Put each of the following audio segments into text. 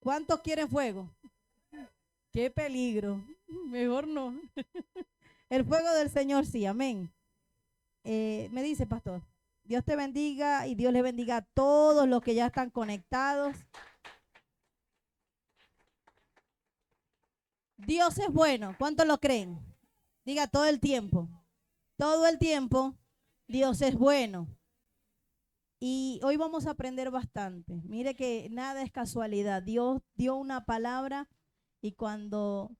¿Cuántos quieren fuego? Qué peligro. Mejor no. El fuego del Señor sí, amén. Me dice, pastor, Dios te bendiga y Dios le bendiga a todos los que ya están conectados. Dios es bueno. ¿Cuántos lo creen? Diga todo el tiempo. Todo el tiempo, Dios es bueno. Y hoy vamos a aprender bastante. Mire que nada es casualidad. Dios dio una palabra y cuando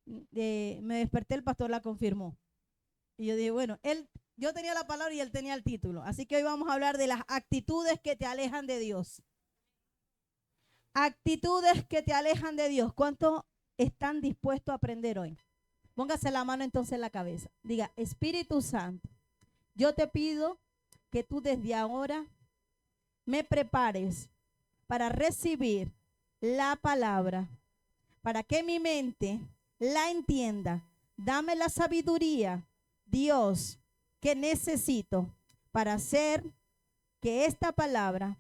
me desperté, el pastor la confirmó. Y yo dije, bueno, yo tenía la palabra y él tenía el título. Así que hoy vamos a hablar de las actitudes que te alejan de Dios. Actitudes que te alejan de Dios. ¿Cuántos están dispuestos a aprender hoy? Póngase la mano entonces en la cabeza. Diga, Espíritu Santo, yo te pido que tú desde ahora me prepares para recibir la palabra, para que mi mente la entienda. Dame la sabiduría, Dios, que necesito para hacer que esta palabra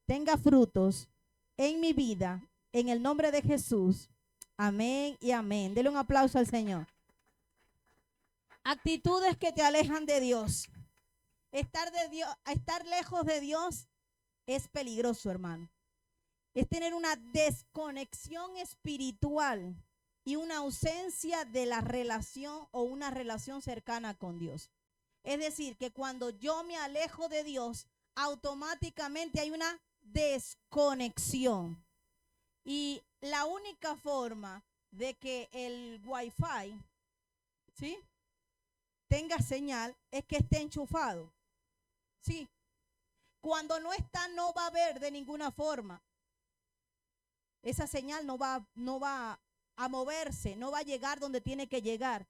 tenga frutos en mi vida, en el nombre de Jesús. Amén y amén. Dele un aplauso al Señor. Actitudes que te alejan de Dios. Estar lejos de Dios es peligroso, hermano. Es tener una desconexión espiritual y una ausencia de la relación o una relación cercana con Dios. Es decir, que cuando yo me alejo de Dios, automáticamente hay una desconexión. Y la única forma de que el Wi-Fi, ¿sí?, tenga señal es que esté enchufado. Sí. Cuando no está, no va a haber de ninguna forma. Esa señal no va a moverse, no va a llegar donde tiene que llegar.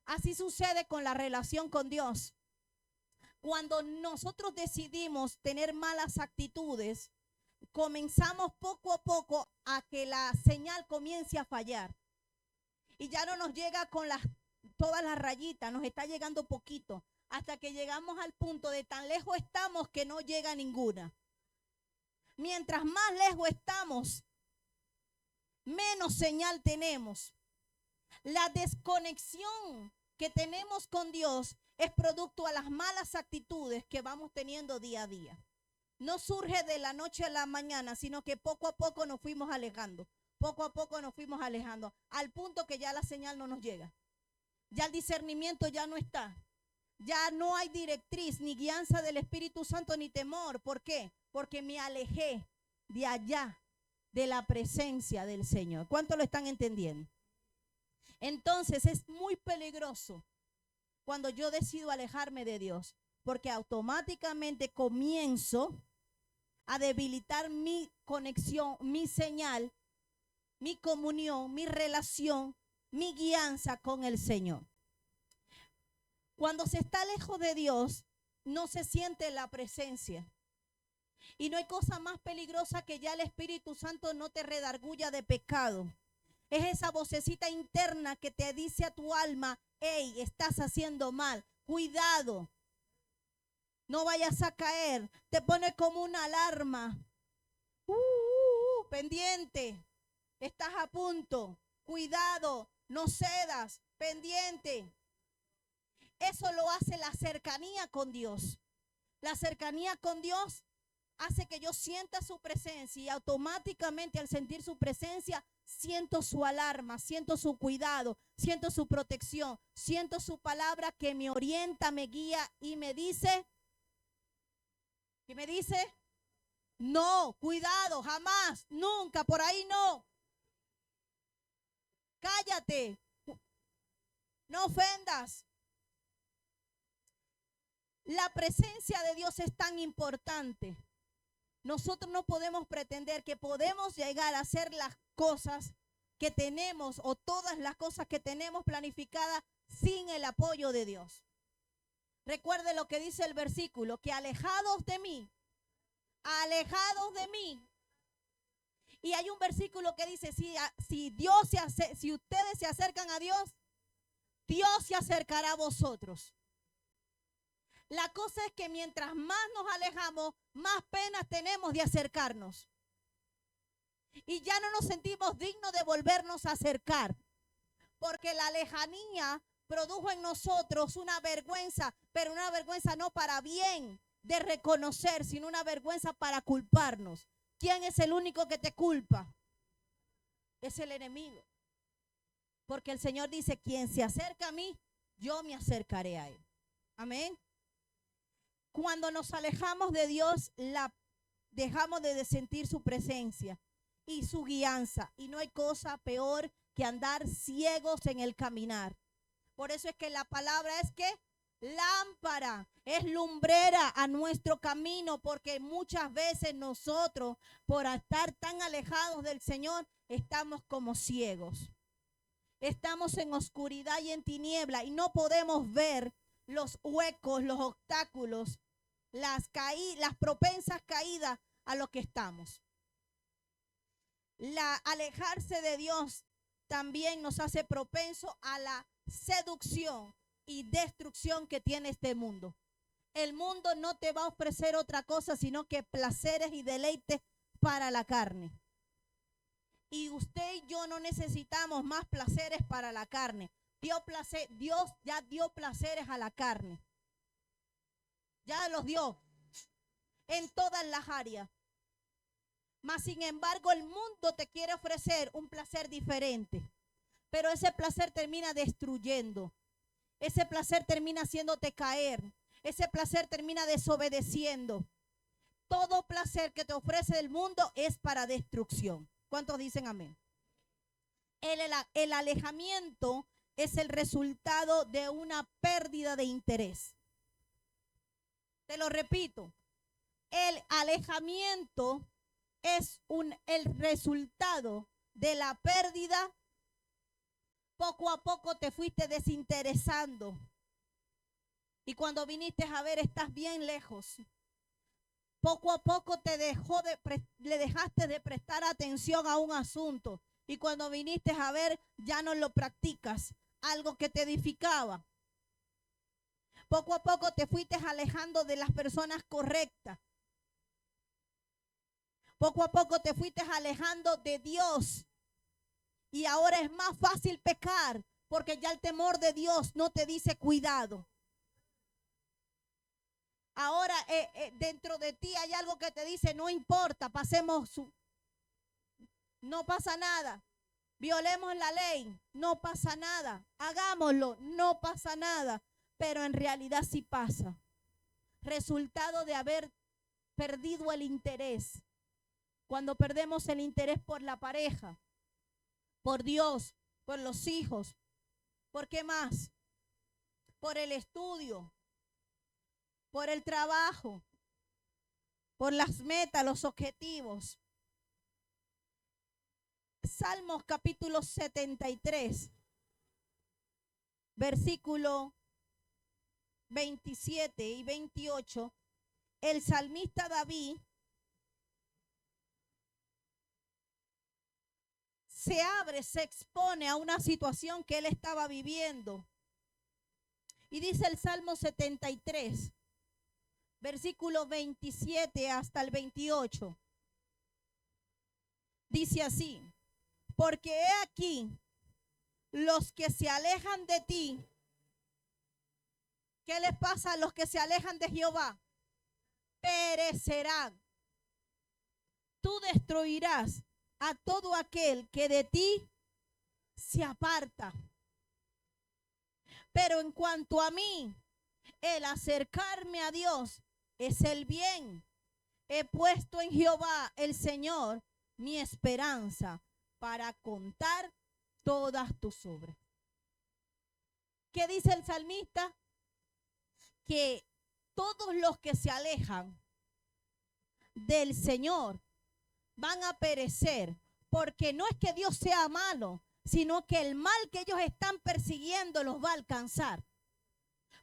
Así sucede con la relación con Dios. Cuando nosotros decidimos tener malas actitudes, comenzamos poco a poco a que la señal comience a fallar. Y ya no nos llega con todas las rayitas, nos está llegando poquito, hasta que llegamos al punto de tan lejos estamos que no llega ninguna. Mientras más lejos estamos, menos señal tenemos. La desconexión que tenemos con Dios es producto a las malas actitudes que vamos teniendo día a día. No surge de la noche a la mañana, sino que poco a poco nos fuimos alejando. Poco a poco nos fuimos alejando, al punto que ya la señal no nos llega. Ya el discernimiento ya no está. Ya no hay directriz, ni guianza del Espíritu Santo, ni temor. ¿Por qué? Porque me alejé de allá, de la presencia del Señor. ¿Cuánto lo están entendiendo? Entonces es muy peligroso cuando yo decido alejarme de Dios, porque automáticamente comienzo a debilitar mi conexión, mi señal, mi comunión, mi relación, mi guianza con el Señor. Cuando se está lejos de Dios, no se siente la presencia. Y no hay cosa más peligrosa que ya el Espíritu Santo no te redarguya de pecado. Es esa vocecita interna que te dice a tu alma, hey, estás haciendo mal, cuidado, no vayas a caer. Te pone como una alarma. Pendiente, estás a punto, cuidado, no cedas, pendiente. Eso lo hace la cercanía con Dios. La cercanía con Dios hace que yo sienta su presencia y automáticamente al sentir su presencia siento su alarma, siento su cuidado, siento su protección, siento su palabra que me orienta, me guía y me dice, ¿qué me dice? No, cuidado, jamás, nunca, por ahí no. Cállate, no ofendas. La presencia de Dios es tan importante. Nosotros no podemos pretender que podemos llegar a hacer las cosas que tenemos o todas las cosas que tenemos planificadas sin el apoyo de Dios. Recuerde lo que dice el versículo, que alejados de mí. Y hay un versículo que dice, si ustedes se acercan a Dios, Dios se acercará a vosotros. La cosa es que mientras más nos alejamos, más penas tenemos de acercarnos. Y ya no nos sentimos dignos de volvernos a acercar. Porque la lejanía produjo en nosotros una vergüenza, pero una vergüenza no para bien de reconocer, sino una vergüenza para culparnos. ¿Quién es el único que te culpa? Es el enemigo. Porque el Señor dice, quien se acerca a mí, yo me acercaré a él. Amén. Cuando nos alejamos de Dios, dejamos de sentir su presencia y su guianza. Y no hay cosa peor que andar ciegos en el caminar. Por eso es que la palabra es que lámpara, es lumbrera a nuestro camino, porque muchas veces nosotros, por estar tan alejados del Señor, estamos como ciegos. Estamos en oscuridad y en tiniebla y no podemos ver los huecos, los obstáculos, las propensas caídas a lo que estamos. Alejarse de Dios también nos hace propenso a la seducción y destrucción que tiene este mundo. El mundo no te va a ofrecer otra cosa sino que placeres y deleites para la carne. Y usted y yo no necesitamos más placeres para la carne. Dios ya dio placeres a la carne. Ya los dio en todas las áreas. Mas sin embargo el mundo te quiere ofrecer un placer diferente. Pero ese placer termina destruyendo. Ese placer termina haciéndote caer. Ese placer termina desobedeciendo. Todo placer que te ofrece el mundo es para destrucción. ¿Cuántos dicen amén? El alejamiento es el resultado de una pérdida de interés. Te lo repito. El alejamiento es el resultado de la pérdida. Poco a poco te fuiste desinteresando. Y cuando viniste a ver, estás bien lejos. Poco a poco le dejaste de prestar atención a un asunto. Y cuando viniste a ver, ya no lo practicas. Algo que te edificaba. Poco a poco te fuiste alejando de las personas correctas. Poco a poco te fuiste alejando de Dios. Y ahora es más fácil pecar porque ya el temor de Dios no te dice cuidado. Ahora dentro de ti hay algo que te dice no importa, no pasa nada. Violemos la ley, no pasa nada. Hagámoslo, no pasa nada. Pero en realidad sí pasa. Resultado de haber perdido el interés. Cuando perdemos el interés por la pareja, por Dios, por los hijos, ¿por qué más? Por el estudio, por el trabajo, por las metas, los objetivos. Salmos capítulo 73, versículo 27 y 28, el salmista David se expone a una situación que él estaba viviendo. Y dice el Salmo 73, versículo 27 hasta el 28. Dice así: porque he aquí, los que se alejan de ti. ¿Qué les pasa a los que se alejan de Jehová? Perecerán. Tú destruirás a todo aquel que de ti se aparta. Pero en cuanto a mí, el acercarme a Dios es el bien. He puesto en Jehová el Señor mi esperanza para contar todas tus obras. ¿Qué dice el salmista? Que todos los que se alejan del Señor van a perecer, porque no es que Dios sea malo, sino que el mal que ellos están persiguiendo los va a alcanzar.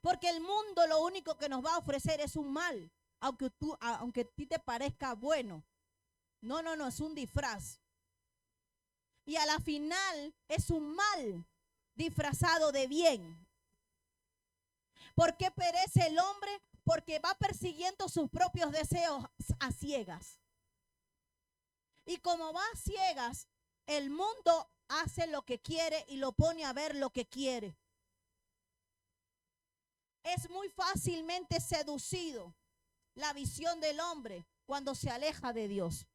Porque el mundo lo único que nos va a ofrecer es un mal, aunque a ti te parezca bueno. No, es un disfraz. Y a la final es un mal disfrazado de bien. ¿Por qué perece el hombre? Porque va persiguiendo sus propios deseos a ciegas. Y como va a ciegas, el mundo hace lo que quiere y lo pone a ver lo que quiere. Es muy fácilmente seducido la visión del hombre cuando se aleja de Dios.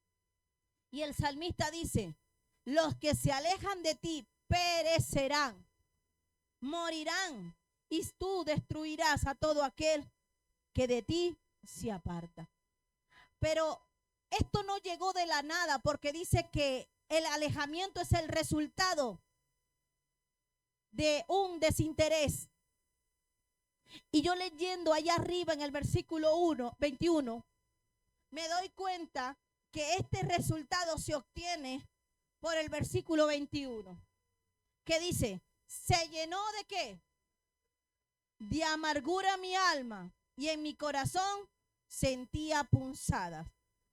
Y el salmista dice, los que se alejan de ti perecerán, morirán, y tú destruirás a todo aquel que de ti se aparta. Pero esto no llegó de la nada, porque dice que el alejamiento es el resultado de un desinterés. Y yo leyendo allá arriba en el versículo 21, me doy cuenta que este resultado se obtiene por el versículo 21, que dice, se llenó ¿de qué? De amargura mi alma, y en mi corazón sentía punzadas.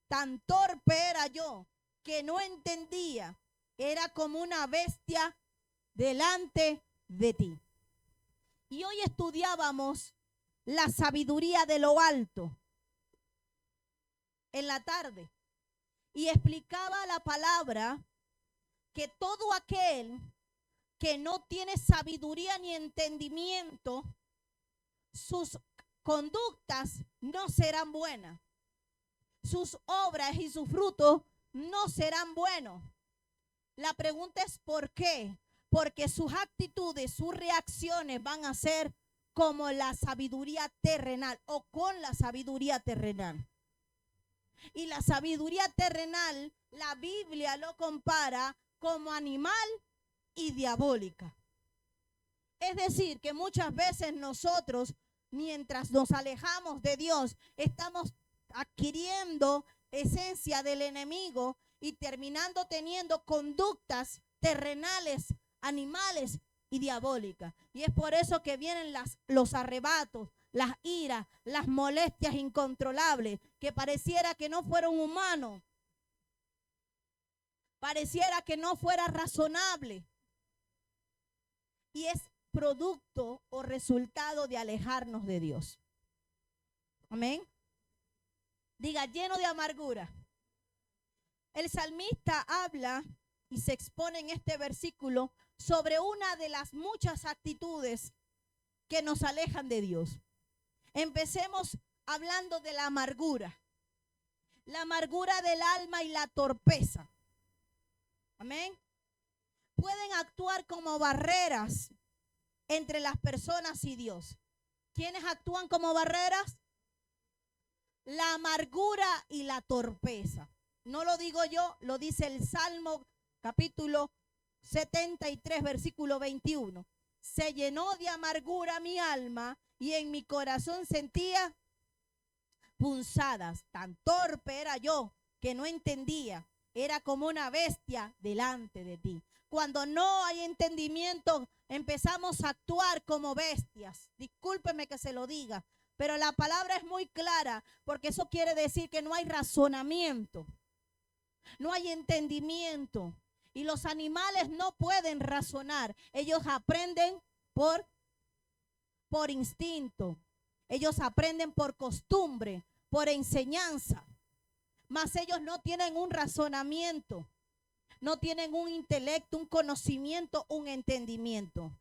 Tan torpe era yo que no entendía, era como una bestia delante de ti. Y hoy estudiábamos la sabiduría de lo alto en la tarde, y explicaba la palabra que todo aquel que no tiene sabiduría ni entendimiento, sus conductas no serán buenas, sus obras y sus frutos no serán buenos. La pregunta es ¿por qué? Porque sus actitudes, sus reacciones van a ser como la sabiduría terrenal o con la sabiduría terrenal. Y la sabiduría terrenal, la Biblia lo compara como animal y diabólica. Es decir, que muchas veces nosotros, mientras nos alejamos de Dios, estamos adquiriendo esencia del enemigo y terminando teniendo conductas terrenales, animales y diabólicas. Y es por eso que vienen los arrebatos, las iras, las molestias incontrolables, que pareciera que no fuera un humano, pareciera que no fuera razonable. Y es producto o resultado de alejarnos de Dios. Amén. Diga, lleno de amargura. El salmista habla y se expone en este versículo sobre una de las muchas actitudes que nos alejan de Dios. Empecemos hablando de la amargura. La amargura del alma y la torpeza. Amén. Pueden actuar como barreras entre las personas y Dios. ¿Quiénes actúan como barreras? La amargura y la torpeza. No lo digo yo, lo dice el Salmo capítulo 73, versículo 21. Se llenó de amargura mi alma y en mi corazón sentía punzadas. Tan torpe era yo que no entendía. Era como una bestia delante de ti. Cuando no hay entendimiento, empezamos a actuar como bestias. Discúlpeme que se lo diga, pero la palabra es muy clara, porque eso quiere decir que no hay razonamiento, no hay entendimiento. Y los animales no pueden razonar. Ellos aprenden por instinto. Ellos aprenden por costumbre, por enseñanza. Mas ellos no tienen un razonamiento, no tienen un intelecto, un conocimiento, un entendimiento.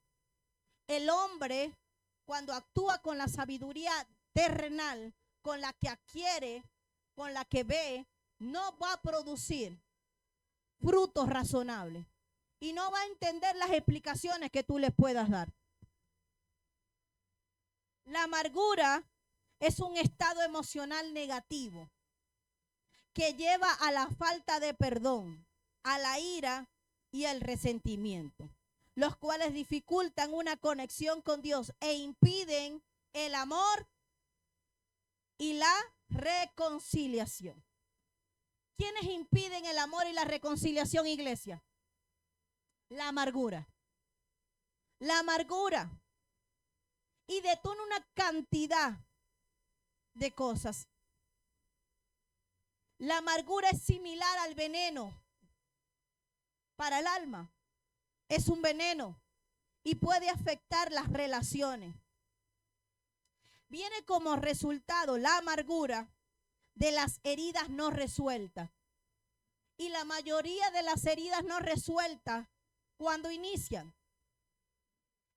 El hombre, cuando actúa con la sabiduría terrenal, con la que adquiere, con la que ve, no va a producir frutos razonables y no va a entender las explicaciones que tú le puedas dar. La amargura es un estado emocional negativo que lleva a la falta de perdón, a la ira y el resentimiento, los cuales dificultan una conexión con Dios e impiden el amor y la reconciliación. ¿Quiénes impiden el amor y la reconciliación, iglesia? La amargura. La amargura. Y detona una cantidad de cosas. La amargura es similar al veneno para el alma. Es un veneno y puede afectar las relaciones. Viene como resultado la amargura de las heridas no resueltas Y la mayoría de las heridas no resueltas, ¿cuando inician?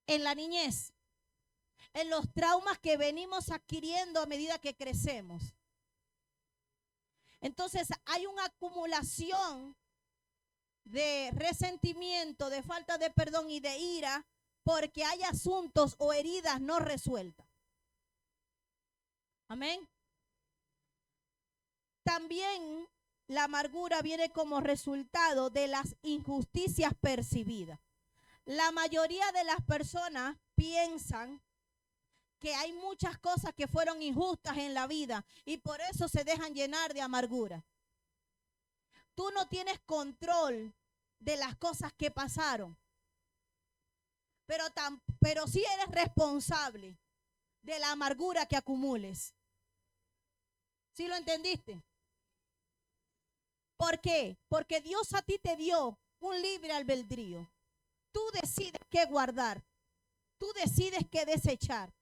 En la niñez, en los traumas que venimos adquiriendo a medida que crecemos. Entonces hay una acumulación de resentimiento, de falta de perdón y de ira, porque hay asuntos o heridas no resueltas. Amén. También la amargura viene como resultado de las injusticias percibidas. La mayoría de las personas piensan que hay muchas cosas que fueron injustas en la vida y por eso se dejan llenar de amargura. Tú no tienes control de las cosas que pasaron, pero sí eres responsable de la amargura que acumules. ¿Sí lo entendiste? ¿Por qué? Porque Dios a ti te dio un libre albedrío. Tú decides qué guardar. Tú decides qué desechar.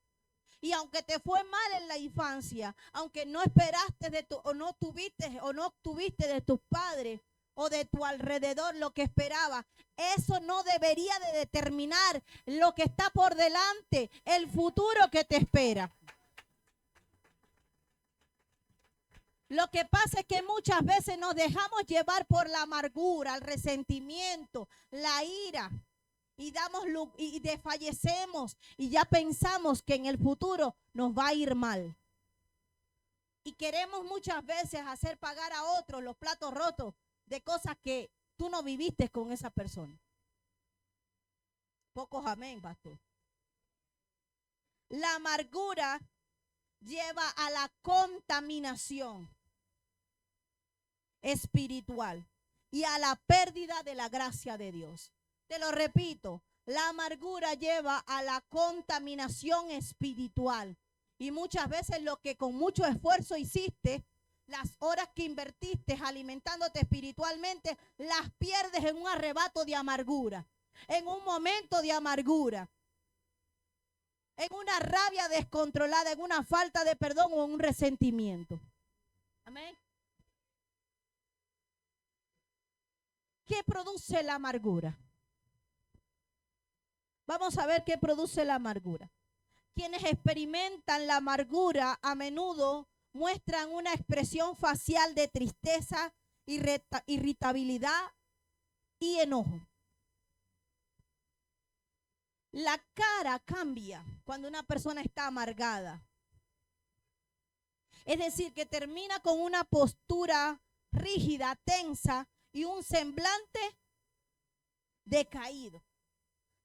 Y aunque te fue mal en la infancia, aunque no esperaste o no tuviste de tus padres o de tu alrededor lo que esperaba, eso no debería de determinar lo que está por delante, el futuro que te espera. Lo que pasa es que muchas veces nos dejamos llevar por la amargura, el resentimiento, la ira y desfallecemos y ya pensamos que en el futuro nos va a ir mal. Y queremos muchas veces hacer pagar a otros los platos rotos de cosas que tú no viviste con esa persona. Pocos amén, pastor. La amargura lleva a la contaminación espiritual y a la pérdida de la gracia de Dios. Te lo repito, la amargura lleva a la contaminación espiritual y muchas veces lo que con mucho esfuerzo hiciste, las horas que invertiste alimentándote espiritualmente, las pierdes en un arrebato de amargura, en un momento de amargura, en una rabia descontrolada, en una falta de perdón o en un resentimiento. Amén. ¿Qué produce la amargura? Vamos a ver qué produce la amargura. Quienes experimentan la amargura a menudo muestran una expresión facial de tristeza, irritabilidad y enojo. La cara cambia cuando una persona está amargada. Es decir, que termina con una postura rígida, tensa y un semblante decaído.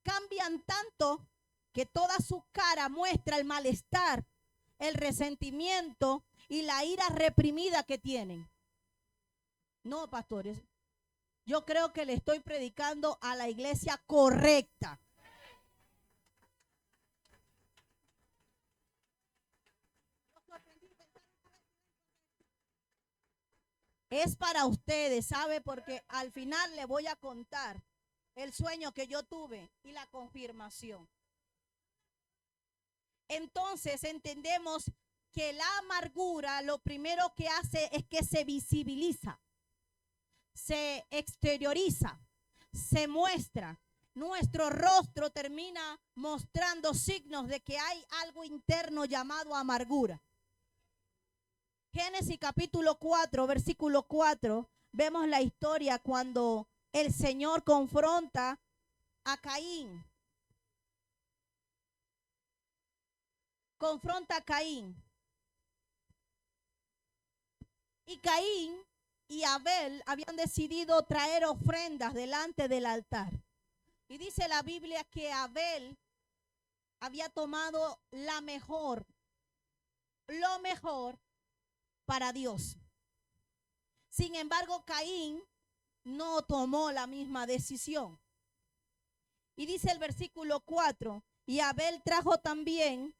Cambian tanto que toda su cara muestra el malestar, el resentimiento y la ira reprimida que tienen. No, pastores, yo creo que le estoy predicando a la iglesia correcta. Es para ustedes, ¿sabe? Porque al final le voy a contar el sueño que yo tuve y la confirmación. Entonces entendemos que la amargura lo primero que hace es que se visibiliza, se exterioriza, se muestra. Nuestro rostro termina mostrando signos de que hay algo interno llamado amargura. Génesis capítulo 4, versículo 4, vemos la historia cuando el Señor confronta a Caín. Confronta a Caín. Y Caín y Abel habían decidido traer ofrendas delante del altar. Y dice la Biblia que Abel había tomado lo mejor para Dios. Sin embargo, Caín no tomó la misma decisión. Y dice el versículo 4, y Abel trajo también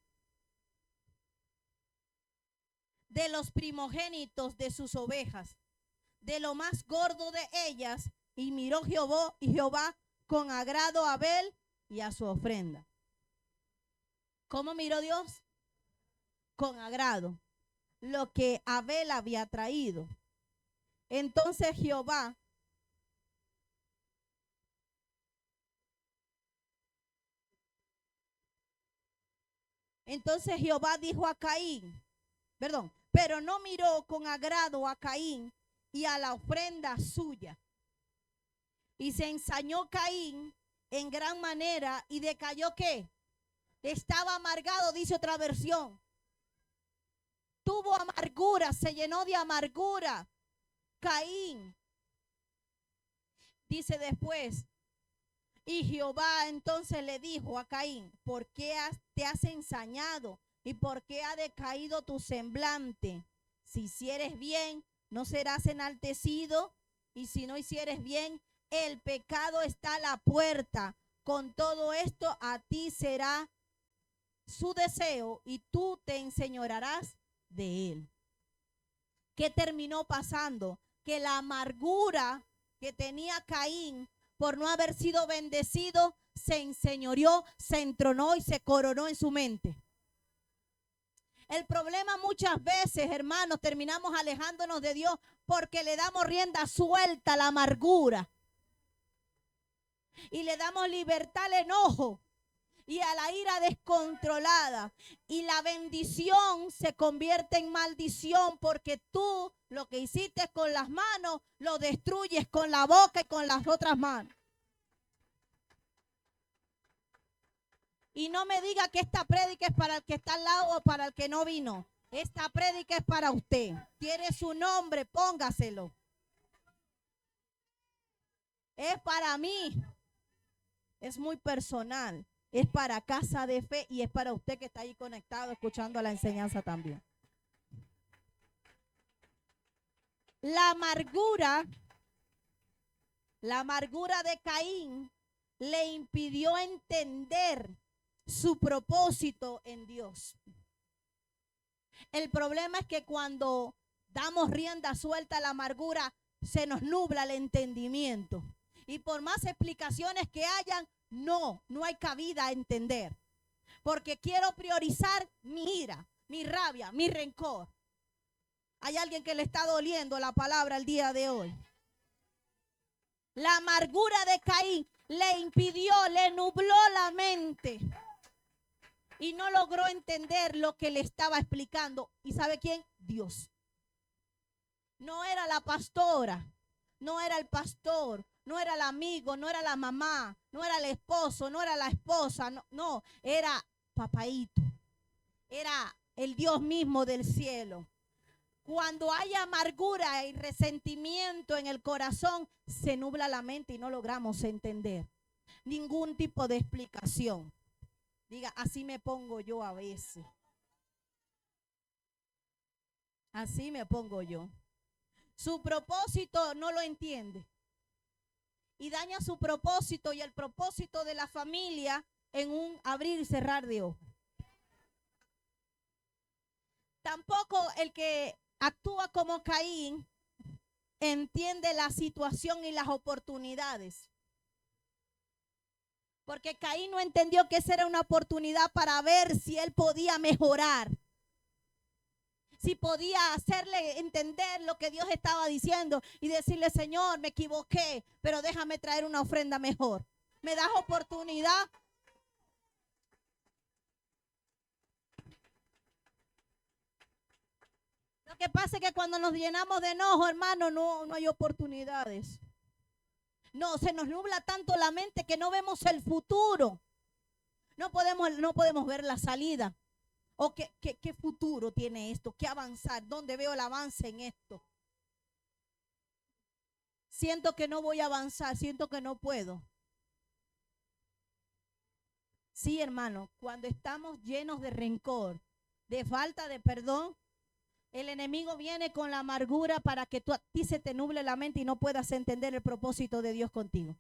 de los primogénitos de sus ovejas, de lo más gordo de ellas, y miró Jehová con agrado a Abel y a su ofrenda. ¿Cómo miró Dios? Con agrado lo que Abel había traído. Entonces Jehová Entonces Jehová dijo a Caín, perdón, pero no miró con agrado a Caín y a la ofrenda suya. Y se ensañó Caín en gran manera y decayó ¿qué? Estaba amargado, dice otra versión. Tuvo amargura, se llenó de amargura. Caín. Dice después, y Jehová entonces le dijo a Caín, ¿por qué te has ensañado? ¿Y por qué ha decaído tu semblante? Si hicieres bien, no serás enaltecido. Y si no hicieres bien, el pecado está a la puerta. Con todo esto a ti será su deseo y tú te enseñorearás de él. ¿Qué terminó pasando? Que la amargura que tenía Caín por no haber sido bendecido se enseñoreó, se entronó y se coronó en su mente. El problema muchas veces, hermanos, terminamos alejándonos de Dios porque le damos rienda suelta a la amargura y le damos libertad al enojo y a la ira descontrolada, y la bendición se convierte en maldición porque tú lo que hiciste con las manos lo destruyes con la boca y con las otras manos. Y no me diga que esta prédica es para el que está al lado o para el que no vino. Esta prédica es para usted. Tiene su nombre, póngaselo. Es para mí. Es muy personal. Es para Casa de Fe y es para usted que está ahí conectado escuchando la enseñanza también. La amargura de Caín le impidió entender su propósito en Dios. El problema es que cuando damos rienda suelta a la amargura, se nos nubla el entendimiento. Y por más explicaciones que hayan, no hay cabida a entender. Porque quiero priorizar mi ira, mi rabia, mi rencor. Hay alguien que le está doliendo la palabra el día de hoy. La amargura de Caín le impidió, le nubló la mente. Y no logró entender lo que le estaba explicando. ¿Y sabe quién? Dios. No era la pastora, no era el pastor, no era el amigo, no era la mamá, no era el esposo, no era la esposa, no, era papaíto. Era el Dios mismo del cielo. Cuando hay amargura y resentimiento en el corazón, se nubla la mente y no logramos entender ningún tipo de explicación. Diga, así me pongo yo a veces. Así me pongo yo. Su propósito no lo entiende. Y daña su propósito y el propósito de la familia en un abrir y cerrar de ojos. Tampoco el que actúa como Caín entiende la situación y las oportunidades. Porque Caín no entendió que esa era una oportunidad para ver si él podía mejorar. Si podía hacerle entender lo que Dios estaba diciendo y decirle, Señor, me equivoqué, pero déjame traer una ofrenda mejor. ¿Me das oportunidad? Lo que pasa es que cuando nos llenamos de enojo, hermano, no hay oportunidades. No, se nos nubla tanto la mente que no vemos el futuro. No podemos ver la salida. ¿O qué futuro tiene esto? ¿Qué avanzar? ¿Dónde veo el avance en esto? Siento que no voy a avanzar, siento que no puedo. Sí, hermano, cuando estamos llenos de rencor, de falta de perdón, el enemigo viene con la amargura para que a ti se te nuble la mente y no puedas entender el propósito de Dios contigo.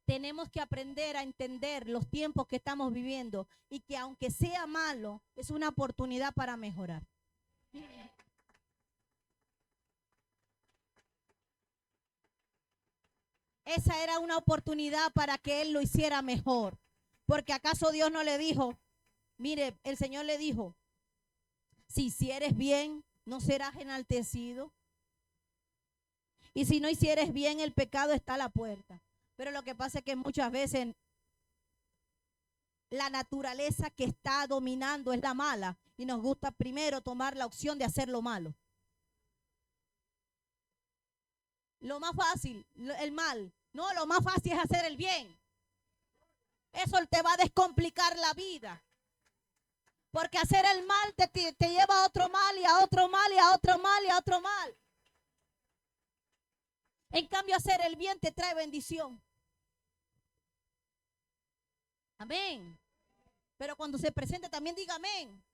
Tenemos que aprender a entender los tiempos que estamos viviendo y que aunque sea malo, es una oportunidad para mejorar. Esa era una oportunidad para que él lo hiciera mejor. Porque acaso Dios no le dijo, mire, el Señor le dijo, si hicieres bien, no serás enaltecido. Y si no hicieres bien, el pecado está a la puerta. Pero lo que pasa es que muchas veces la naturaleza que está dominando es la mala y nos gusta primero tomar la opción de hacer lo malo. Lo más fácil, el mal. No, lo más fácil es hacer el bien. Eso te va a descomplicar la vida. Porque hacer el mal te lleva a otro mal y a otro mal y a otro mal y a otro mal. En cambio, hacer el bien te trae bendición. Amén. Pero cuando se presente también diga amén.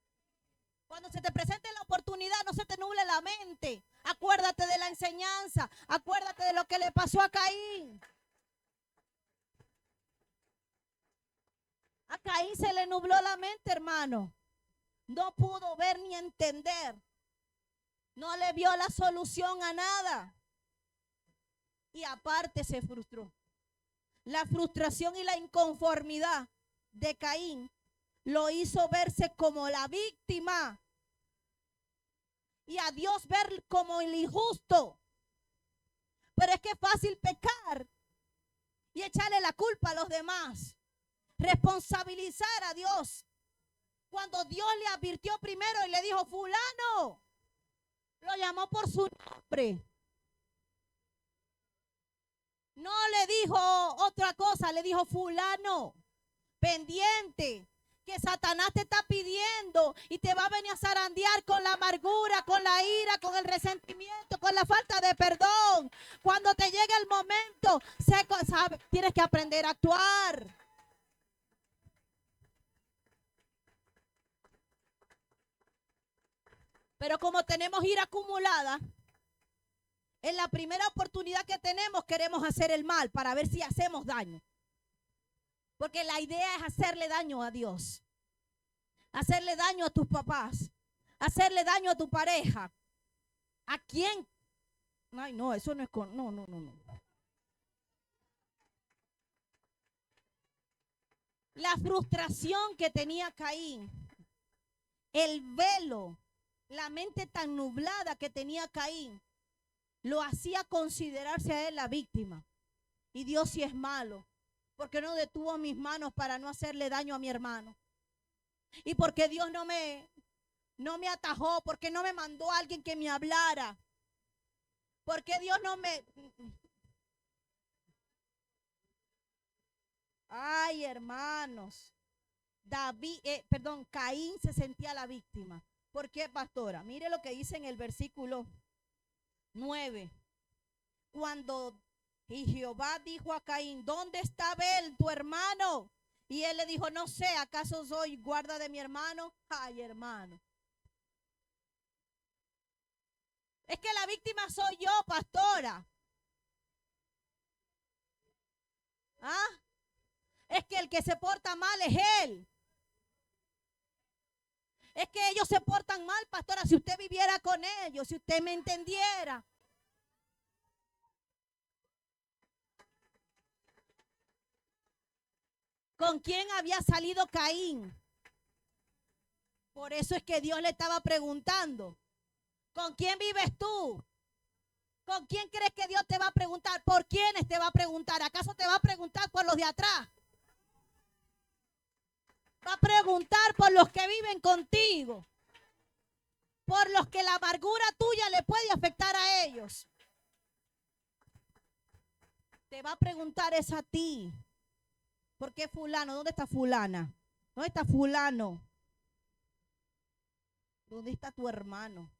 Cuando se te presente la oportunidad, no se te nuble la mente. Acuérdate de la enseñanza. Acuérdate de lo que le pasó a Caín. A Caín se le nubló la mente, hermano. No pudo ver ni entender. No le vio la solución a nada. Y aparte se frustró. La frustración y la inconformidad de Caín lo hizo verse como la víctima y a Dios ver como el injusto. Pero es que es fácil pecar y echarle la culpa a los demás, responsabilizar a Dios, cuando Dios le advirtió primero y le dijo: fulano, lo llamó por su nombre. No le dijo otra cosa, le dijo: fulano, pendiente, que Satanás te está pidiendo y te va a venir a zarandear con la amargura, con la ira, con el resentimiento, con la falta de perdón. Cuando te llegue el momento, tienes que aprender a actuar. Pero como tenemos ira acumulada, en la primera oportunidad que tenemos queremos hacer el mal para ver si hacemos daño. Porque la idea es hacerle daño a Dios, hacerle daño a tus papás, hacerle daño a tu pareja. ¿A quién? Ay, no, eso no es con... No. La frustración que tenía Caín, el velo, la mente tan nublada que tenía Caín, lo hacía considerarse a él la víctima. Y Dios sí es malo, porque no detuvo mis manos para no hacerle daño a mi hermano. Y porque Dios no me atajó, porque no me mandó a alguien que me hablara. Porque Dios no me... Ay, hermanos. Caín se sentía la víctima. ¿Por qué, pastora? Mire lo que dice en el versículo 9. Cuando Jehová dijo a Caín: ¿dónde está Abel, tu hermano? Y él le dijo: no sé, ¿acaso soy guarda de mi hermano? Ay, hermano. Es que la víctima soy yo, pastora. ¿Ah? Es que el que se porta mal es él. Es que ellos se portan mal, pastora. Si usted viviera con ellos, si usted me entendiera. ¿Con quién había salido Caín? Por eso es que Dios le estaba preguntando: ¿con quién vives tú? ¿Con quién crees que Dios te va a preguntar? ¿Por quiénes te va a preguntar? ¿Acaso te va a preguntar por los de atrás? Va a preguntar por los que viven contigo, por los que la amargura tuya le puede afectar a ellos. Te va a preguntar es a ti. ¿Por qué fulano? ¿Dónde está fulana? ¿Dónde está fulano? ¿Dónde está tu hermano?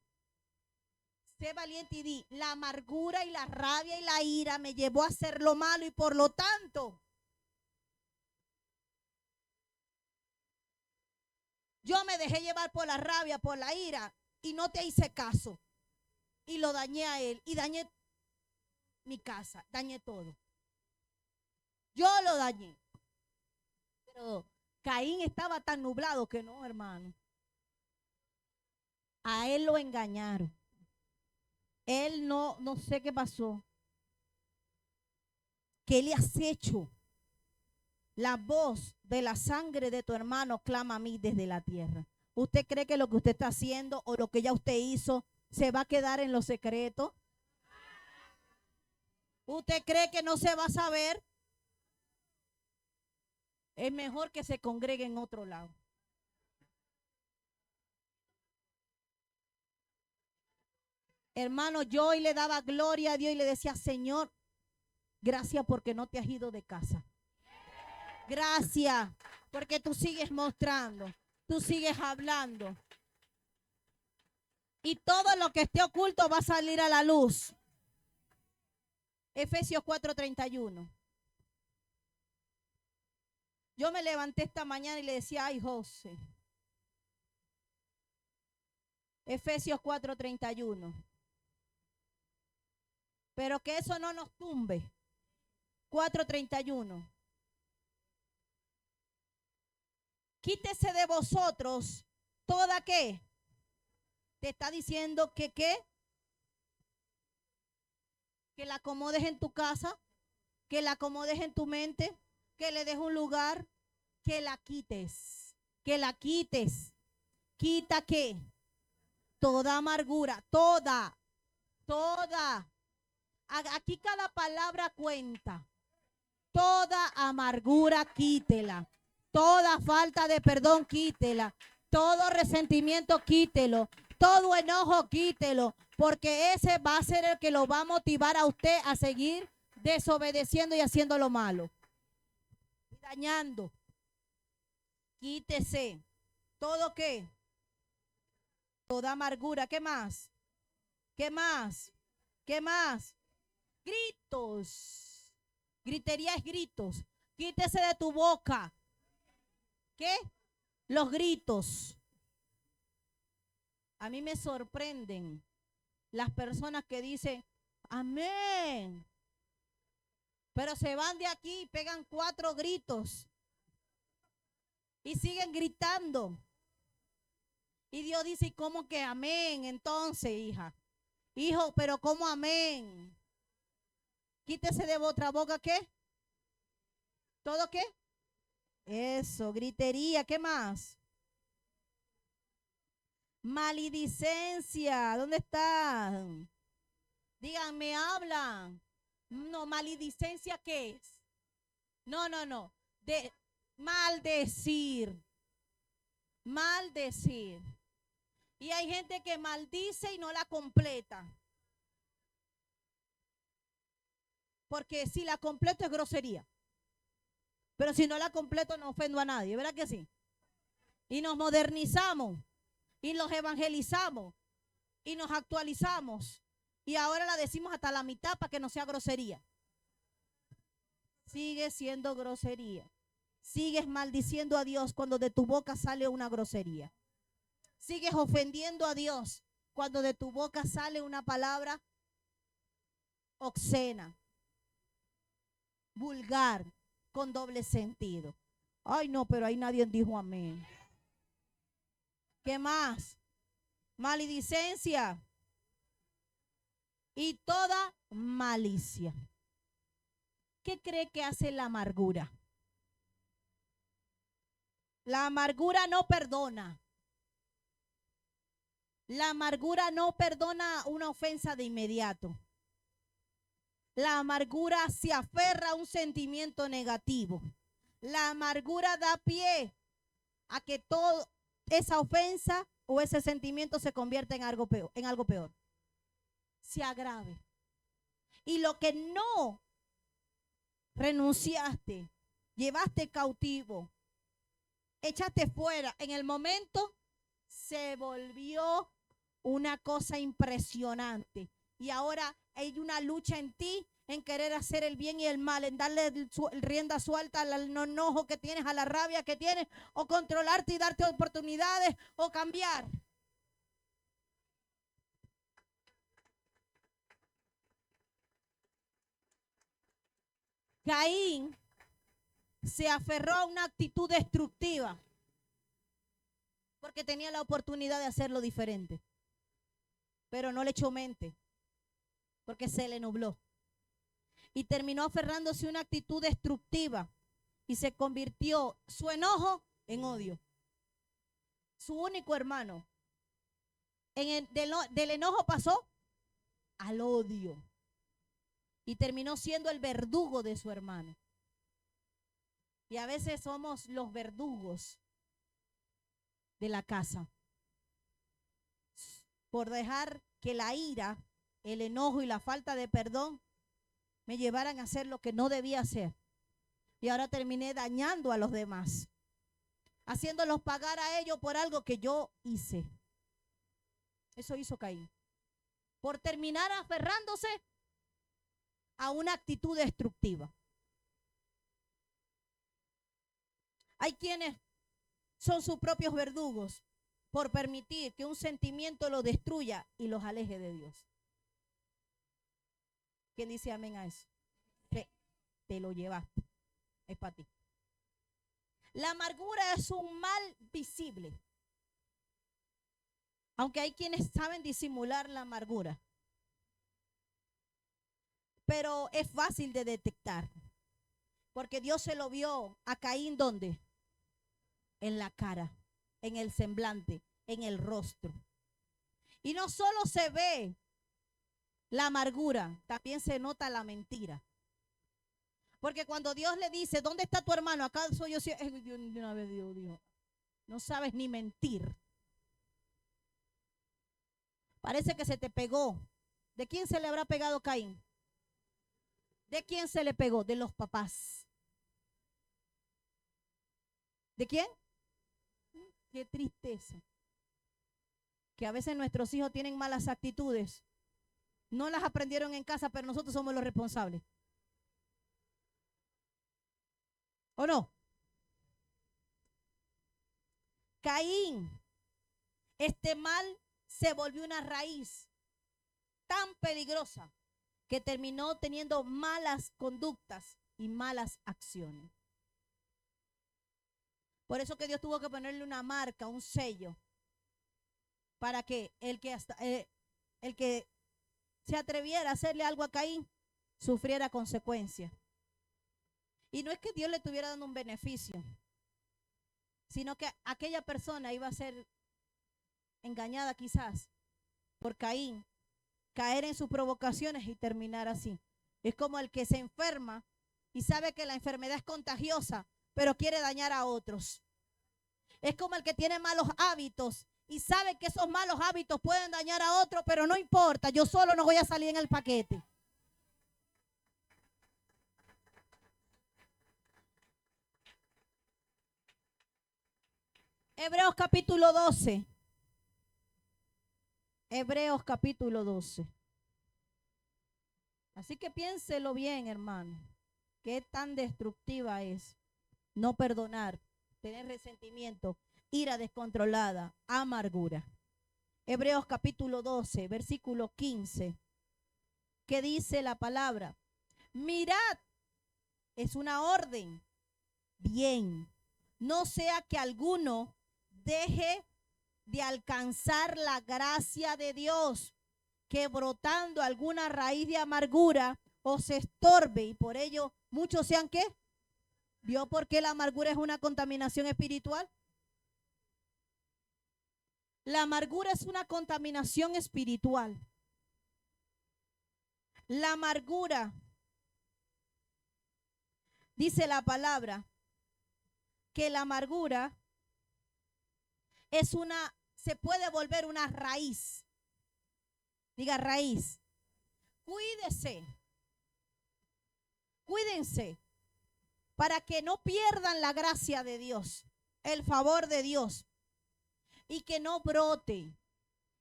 Sé valiente y di: la amargura y la rabia y la ira me llevó a hacer lo malo y por lo tanto yo me dejé llevar por la rabia, por la ira y no te hice caso. Y lo dañé a él y dañé mi casa, dañé todo. Yo lo dañé. Pero Caín estaba tan nublado que no, hermano. A él lo engañaron. Él no sé qué pasó. ¿Qué le has hecho? La voz de la sangre de tu hermano clama a mí desde la tierra. ¿Usted cree que lo que usted está haciendo o lo que ya usted hizo se va a quedar en lo secreto? ¿Usted cree que no se va a saber? es mejor que se congregue en otro lado. Hermano, yo hoy le daba gloria a Dios y le decía, Señor, gracias porque no te has ido de casa. Gracias porque tú sigues mostrando, tú sigues hablando. Y todo lo que esté oculto va a salir a la luz. Efesios 4:31. Yo me levanté esta mañana y le decía, ay, José. Efesios 4:31. Pero que eso no nos tumbe. 4:31. Quítese de vosotros toda ¿qué? Te está diciendo que ¿qué? Que la acomodes en tu casa, que la acomodes en tu mente, que le des un lugar, que la quites. Que la quites. ¿Quita qué? Toda amargura, toda. Aquí cada palabra cuenta. Toda amargura, quítela. Toda falta de perdón, quítela. Todo resentimiento, quítelo. Todo enojo, quítelo. Porque ese va a ser el que lo va a motivar a usted a seguir desobedeciendo y haciendo lo malo. Y dañando. Quítese. ¿Todo qué? Toda amargura. ¿Qué más? ¿Qué más? ¿Qué más? Gritos. Gritería es gritos. Quítese de tu boca. ¿Qué? Los gritos. A mí me sorprenden las personas que dicen, amén. Pero se van de aquí y pegan 4 gritos. Y siguen gritando. Y Dios dice, ¿y cómo que amén? Entonces, hija. Hijo, pero ¿cómo amén? Quítese de vuestra boca, ¿qué? ¿Todo qué? Eso, gritería, ¿qué más? Maledicencia, ¿dónde están? Díganme, hablan. No, maledicencia, ¿qué es? No. De maldecir. Maldecir. Y hay gente que maldice y no la completa. Porque si la completo es grosería. Pero si no la completo no ofendo a nadie, ¿verdad que sí? Y nos modernizamos. Y los evangelizamos. Y nos actualizamos. Y ahora la decimos hasta la mitad para que no sea grosería. Sigue siendo grosería. Sigues maldiciendo a Dios cuando de tu boca sale una grosería. Sigues ofendiendo a Dios cuando de tu boca sale una palabra obscena, vulgar, con doble sentido. Ay, no, pero ahí nadie dijo amén. ¿Qué más? Maledicencia y toda malicia. ¿Qué cree que hace la amargura? La amargura no perdona. La amargura no perdona una ofensa de inmediato. La amargura se aferra a un sentimiento negativo. La amargura da pie a que toda esa ofensa o ese sentimiento se convierta en algo peor. Se agrave. Y lo que no renunciaste, llevaste cautivo, echaste fuera, en el momento se volvió una cosa impresionante. Y ahora hay una lucha en ti en querer hacer el bien y el mal, en darle rienda suelta al enojo que tienes, a la rabia que tienes, o controlarte y darte oportunidades, o cambiar. Caín se aferró a una actitud destructiva porque tenía la oportunidad de hacerlo diferente, pero no le echó mente porque se le nubló y terminó aferrándose a una actitud destructiva y se convirtió su enojo en odio. Su único hermano del enojo pasó al odio y terminó siendo el verdugo de su hermano. Y a veces somos los verdugos de la casa por dejar que la ira, el enojo y la falta de perdón me llevaran a hacer lo que no debía hacer. Y ahora terminé dañando a los demás, haciéndolos pagar a ellos por algo que yo hice. Eso hizo Caín, por terminar aferrándose a una actitud destructiva. Hay quienes son sus propios verdugos por permitir que un sentimiento los destruya y los aleje de Dios. ¿Quién dice amén a eso? Te lo llevaste. Es para ti. La amargura es un mal visible. Aunque hay quienes saben disimular la amargura. Pero es fácil de detectar. Porque Dios se lo vio a Caín, ¿dónde? En la cara, en el semblante, en el rostro. Y no solo se ve la amargura, también se nota la mentira. Porque cuando Dios le dice, ¿dónde está tu hermano? ¿Acaso yo soy? Dios, una vez Dios dijo, no sabes ni mentir. Parece que se te pegó. ¿De quién se le habrá pegado Caín? ¿De quién se le pegó? De los papás. ¿De quién? Qué tristeza. Que a veces nuestros hijos tienen malas actitudes. No las aprendieron en casa, pero nosotros somos los responsables. ¿O no? Caín, este mal se volvió una raíz tan peligrosa que terminó teniendo malas conductas y malas acciones. Por eso que Dios tuvo que ponerle una marca, un sello, para que el que se atreviera a hacerle algo a Caín sufriera consecuencias. Y no es que Dios le estuviera dando un beneficio, sino que aquella persona iba a ser engañada quizás por Caín, caer en sus provocaciones y terminar así. Es como el que se enferma y sabe que la enfermedad es contagiosa, pero quiere dañar a otros. Es como el que tiene malos hábitos y sabe que esos malos hábitos pueden dañar a otros, pero no importa, yo solo no voy a salir en el paquete. Hebreos capítulo 12. Hebreos capítulo 12. Así que piénselo bien, hermano. Qué tan destructiva es no perdonar, tener resentimiento, ira descontrolada, amargura. Hebreos capítulo 12, versículo 15. ¿Qué dice la palabra? Mirad, es una orden. Bien, no sea que alguno deje de alcanzar la gracia de Dios, que brotando alguna raíz de amargura os estorbe y por ello muchos sean ¿qué? ¿Vio por qué la amargura es una contaminación espiritual? La amargura es una contaminación espiritual. La amargura, dice la palabra, que la amargura es se puede volver una raíz. Diga raíz. Cuídense para que no pierdan la gracia de Dios, el favor de Dios, y que no brote.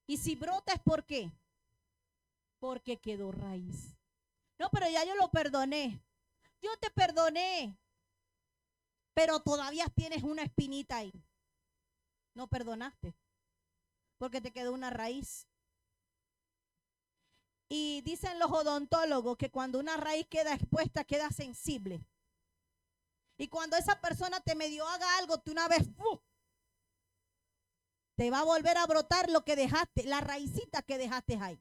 Y si brota es ¿por qué? Porque quedó raíz. No, pero ya yo lo perdoné. Yo te perdoné, pero todavía tienes una espinita ahí. No perdonaste, porque te quedó una raíz. Y dicen los odontólogos que cuando una raíz queda expuesta, queda sensible. Y cuando esa persona te medio haga algo, tú una vez te va a volver a brotar lo que dejaste, la raicita que dejaste ahí.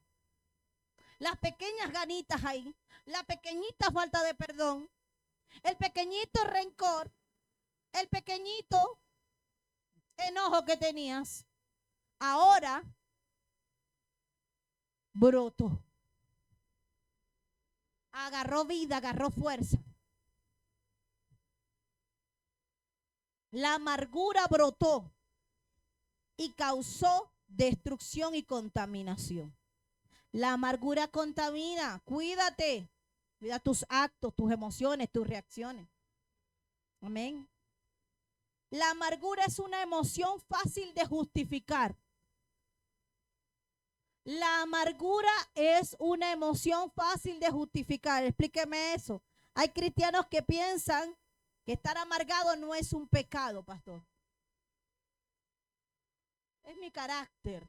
Las pequeñas ganitas ahí, la pequeñita falta de perdón, el pequeñito rencor, el pequeñito enojo que tenías, ahora brotó. Agarró vida, agarró fuerza. La amargura brotó y causó destrucción y contaminación. La amargura contamina. Cuídate. Cuida tus actos, tus emociones, tus reacciones. Amén. La amargura es una emoción fácil de justificar. La amargura es una emoción fácil de justificar. Explíqueme eso. Hay cristianos que piensan que estar amargado no es un pecado, pastor. Es mi carácter.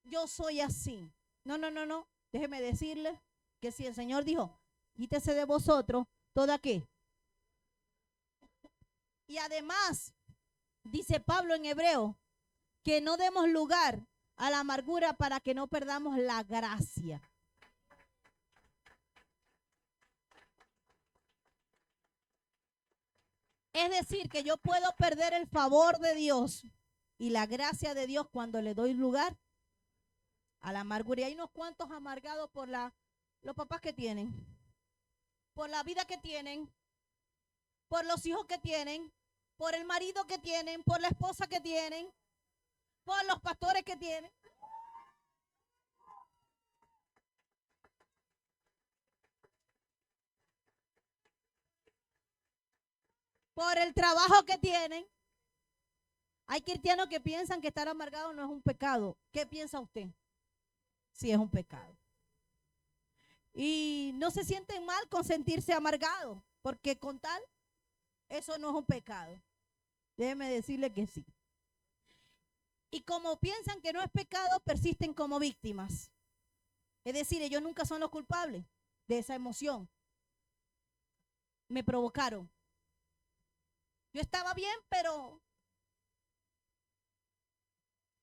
Yo soy así. No, no, no, no. Déjeme decirle que si el Señor dijo, quítese de vosotros toda qué. Y además, dice Pablo en Hebreo, que no demos lugar a la amargura para que no perdamos la gracia. Es decir, que yo puedo perder el favor de Dios y la gracia de Dios cuando le doy lugar a la amargura. Y hay unos cuantos amargados por los papás que tienen, por la vida que tienen, por los hijos que tienen, por el marido que tienen, por la esposa que tienen, por los pastores que tienen. Por el trabajo que tienen. Hay cristianos que piensan que estar amargado no es un pecado. ¿Qué piensa usted? Sí, es un pecado. Y no se sienten mal con sentirse amargados, porque con tal, eso no es un pecado. Déjeme decirle que sí. Y como piensan que no es pecado, persisten como víctimas. Es decir, ellos nunca son los culpables de esa emoción. Me provocaron. Yo estaba bien, pero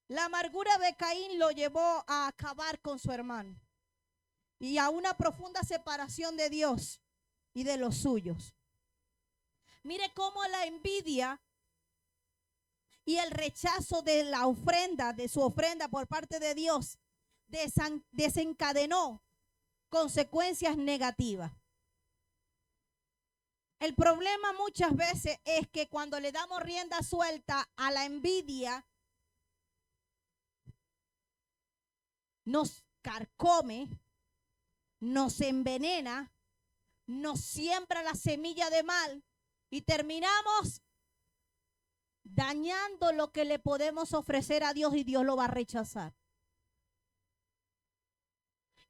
la amargura de Caín lo llevó a acabar con su hermano y a una profunda separación de Dios y de los suyos. Mire cómo la envidia y el rechazo de la ofrenda, de su ofrenda por parte de Dios, desencadenó consecuencias negativas. El problema muchas veces es que cuando le damos rienda suelta a la envidia, nos carcome, nos envenena, nos siembra la semilla de mal y terminamos dañando lo que le podemos ofrecer a Dios y Dios lo va a rechazar.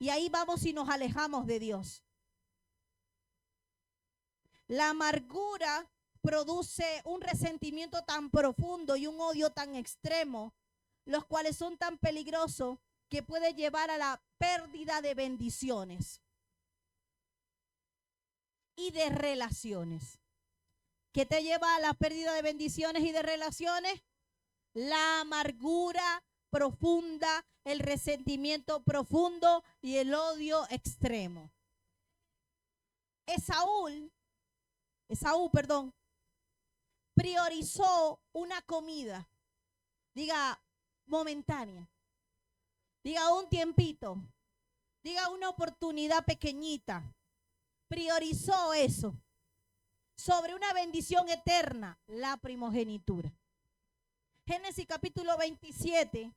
Y ahí vamos y nos alejamos de Dios. La amargura produce un resentimiento tan profundo y un odio tan extremo, los cuales son tan peligrosos que puede llevar a la pérdida de bendiciones y de relaciones. ¿Qué te lleva a la pérdida de bendiciones y de relaciones? La amargura profunda, el resentimiento profundo y el odio extremo. Esaú, priorizó una comida, diga momentánea, diga un tiempito, diga una oportunidad pequeñita. Priorizó eso sobre una bendición eterna, la primogenitura. Génesis capítulo 27.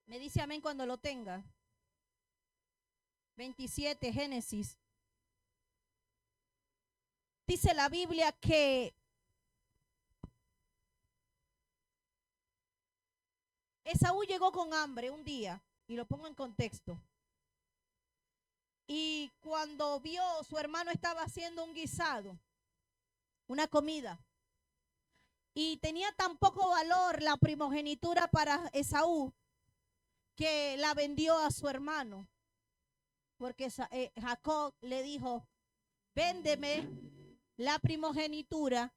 Me dice amén cuando lo tenga. 27, Génesis. Dice la Biblia que Esaú llegó con hambre un día, y lo pongo en contexto. Y cuando vio su hermano estaba haciendo un guisado, una comida, y tenía tan poco valor la primogenitura para Esaú que la vendió a su hermano. Porque Jacob le dijo, véndeme la primogenitura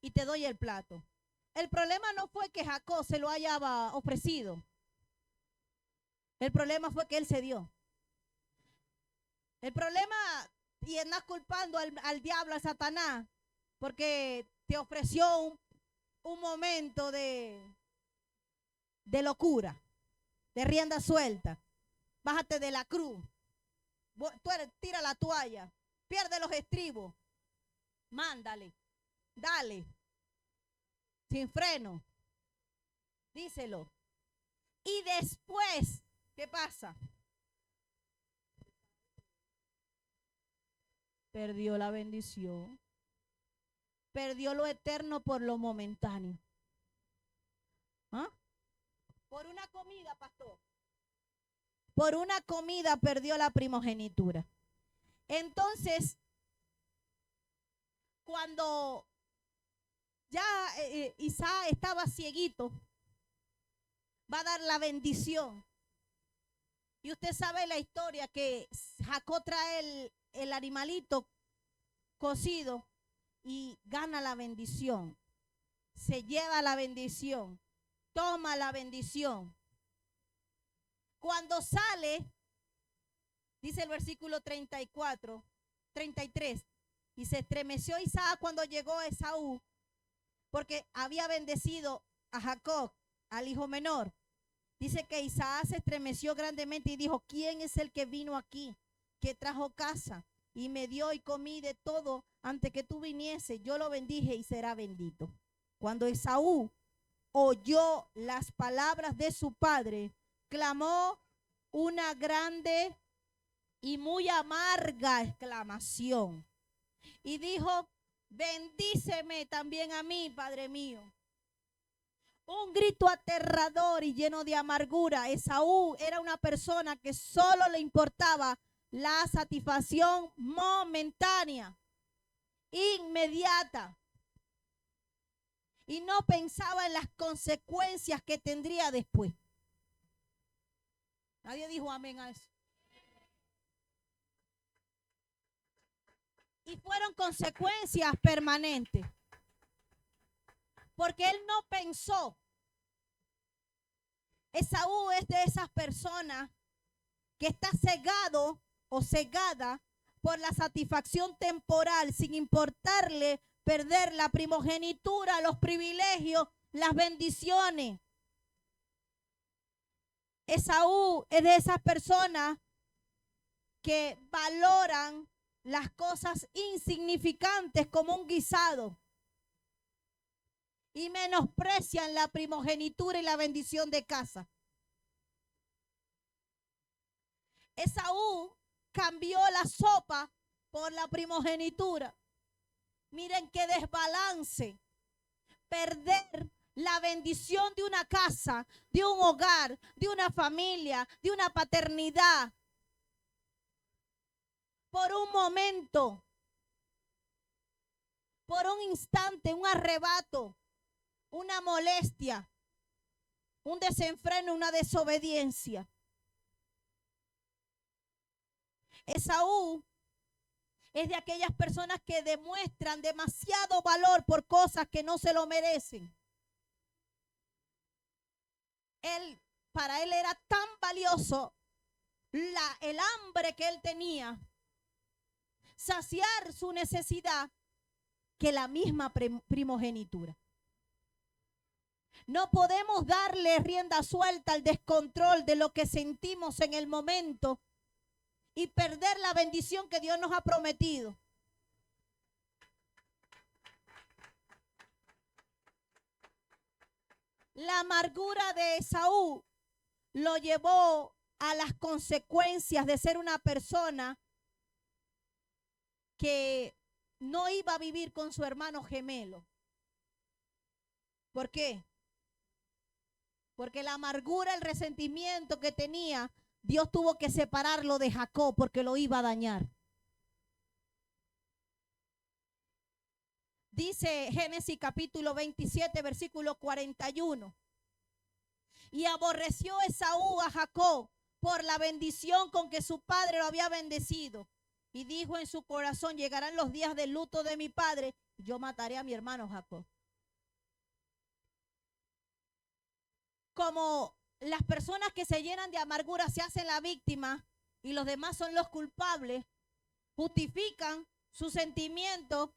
y te doy el plato. El problema no fue que Jacob se lo haya ofrecido. El problema fue que él se dio. El problema, y andas culpando al diablo, a Satanás, porque te ofreció un momento de locura, de rienda suelta. Bájate de la cruz. Tira la toalla, pierde los estribos, mándale, dale, sin freno, díselo. Y después, ¿qué pasa? Perdió la bendición, perdió lo eterno por lo momentáneo. ¿Ah? Por una comida, pastor. Por una comida perdió la primogenitura. Entonces, cuando ya Isaac estaba cieguito, va a dar la bendición. Y usted sabe la historia que Jacob trae el animalito cocido y gana la bendición. Se lleva la bendición. Toma la bendición. Cuando sale, dice el versículo 34, 33, y se estremeció Isaac cuando llegó a Esaú, porque había bendecido a Jacob, al hijo menor. Dice que Isaac se estremeció grandemente y dijo: ¿quién es el que vino aquí, que trajo casa y me dio y comí de todo antes que tú viniese? Yo lo bendije y será bendito. Cuando Esaú oyó las palabras de su padre, clamó una grande y muy amarga exclamación y dijo: bendíceme también a mí, Padre mío. Un grito aterrador y lleno de amargura. Esaú era una persona que solo le importaba la satisfacción momentánea, inmediata, y no pensaba en las consecuencias que tendría después. Nadie dijo amén a eso. Y fueron consecuencias permanentes. Porque él no pensó. Esaú es de esas personas que está cegado o cegada por la satisfacción temporal, sin importarle perder la primogenitura, los privilegios, las bendiciones. Esaú es de esas personas que valoran las cosas insignificantes como un guisado y menosprecian la primogenitura y la bendición de casa. Esaú cambió la sopa por la primogenitura. Miren qué desbalance. Perder la bendición de una casa, de un hogar, de una familia, de una paternidad. Por un momento, por un instante, un arrebato, una molestia, un desenfreno, una desobediencia. Esaú es de aquellas personas que demuestran demasiado valor por cosas que no se lo merecen. Para él era tan valioso el hambre que él tenía, saciar su necesidad, que la misma primogenitura. No podemos darle rienda suelta al descontrol de lo que sentimos en el momento y perder la bendición que Dios nos ha prometido. La amargura de Esaú lo llevó a las consecuencias de ser una persona que no iba a vivir con su hermano gemelo. ¿Por qué? Porque la amargura, el resentimiento que tenía, Dios tuvo que separarlo de Jacob porque lo iba a dañar. Dice Génesis capítulo 27, versículo 41. Y aborreció Esaú a Jacob por la bendición con que su padre lo había bendecido. Y dijo en su corazón: llegarán los días del luto de mi padre, yo mataré a mi hermano Jacob. Como las personas que se llenan de amargura se hacen la víctima y los demás son los culpables, justifican sus sentimientos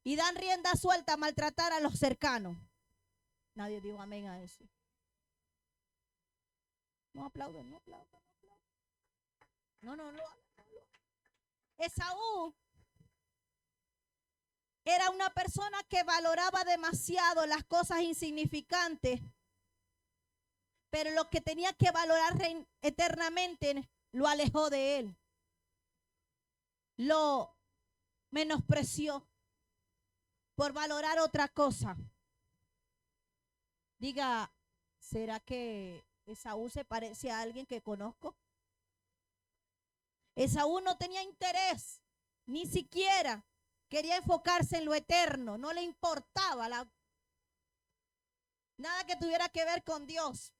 y dan rienda suelta a maltratar a los cercanos. Nadie dijo amén a eso. No aplauden, no aplauden, no aplauden. No, no, no. Esaú era una persona que valoraba demasiado las cosas insignificantes, pero lo que tenía que valorar eternamente lo alejó de él. Lo menospreció por valorar otra cosa. Diga, ¿será que Esaú se parece a alguien que conozco? Esaú no tenía interés, ni siquiera quería enfocarse en lo eterno, no le importaba nada que tuviera que ver con Dios,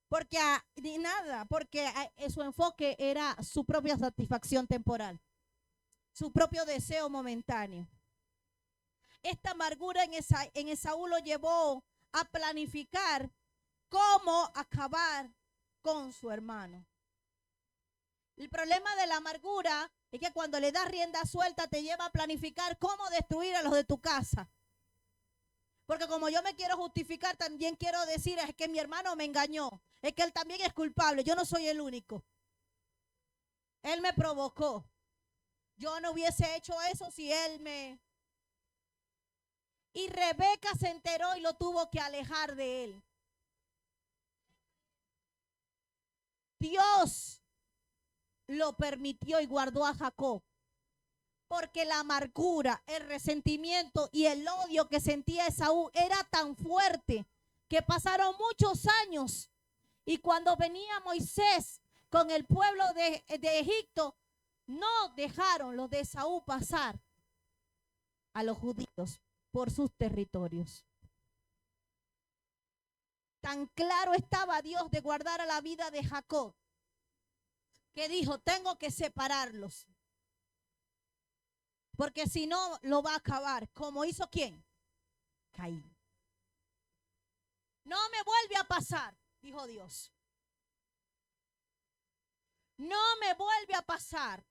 porque ni nada, porque su enfoque era su propia satisfacción temporal, su propio deseo momentáneo. Esta amargura en Esaú lo llevó a planificar cómo acabar con su hermano. El problema de la amargura es que cuando le das rienda suelta te lleva a planificar cómo destruir a los de tu casa. Porque como yo me quiero justificar, también quiero decir es que mi hermano me engañó, es que él también es culpable, yo no soy el único. Él me provocó. Yo no hubiese hecho eso si él me... Y Rebeca se enteró y lo tuvo que alejar de él. Dios lo permitió y guardó a Jacob, porque la amargura, el resentimiento y el odio que sentía Esaú era tan fuerte que pasaron muchos años y cuando venía Moisés con el pueblo de Egipto, no dejaron los de Esaú pasar a los judíos por sus territorios. Tan claro estaba Dios de guardar a la vida de Jacob, que dijo, tengo que separarlos, porque si no lo va a acabar, como hizo ¿quién? Caín. No me vuelve a pasar, dijo Dios. No me vuelve a pasar,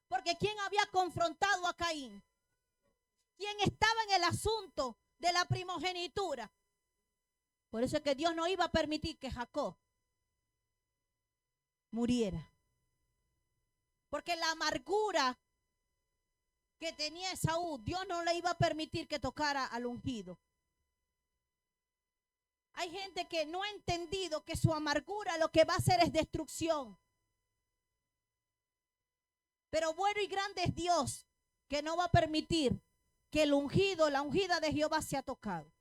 porque ¿quién había confrontado a Caín? ¿Quién estaba en el asunto de la primogenitura? Por eso es que Dios no iba a permitir que Jacob muriera. Porque la amargura que tenía Esaú, Dios no le iba a permitir que tocara al ungido. Hay gente que no ha entendido que su amargura lo que va a hacer es destrucción. Pero bueno y grande es Dios, que no va a permitir que el ungido, la ungida de Jehová sea tocado.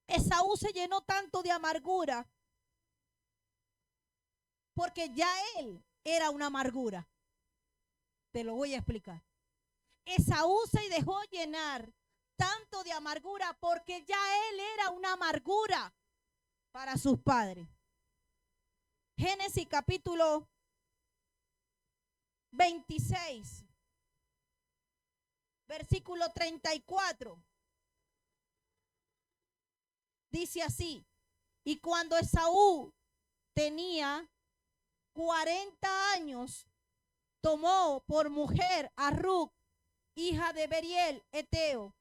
Esaú se llenó tanto de amargura porque ya él era una amargura. Te lo voy a explicar. Esaú se dejó llenar tanto de amargura porque ya él era una amargura para sus padres. Génesis capítulo 26, versículo 34. Dice así, y cuando Esaú tenía 40 años, tomó por mujer a Ruth, hija de Beriel, Eteo,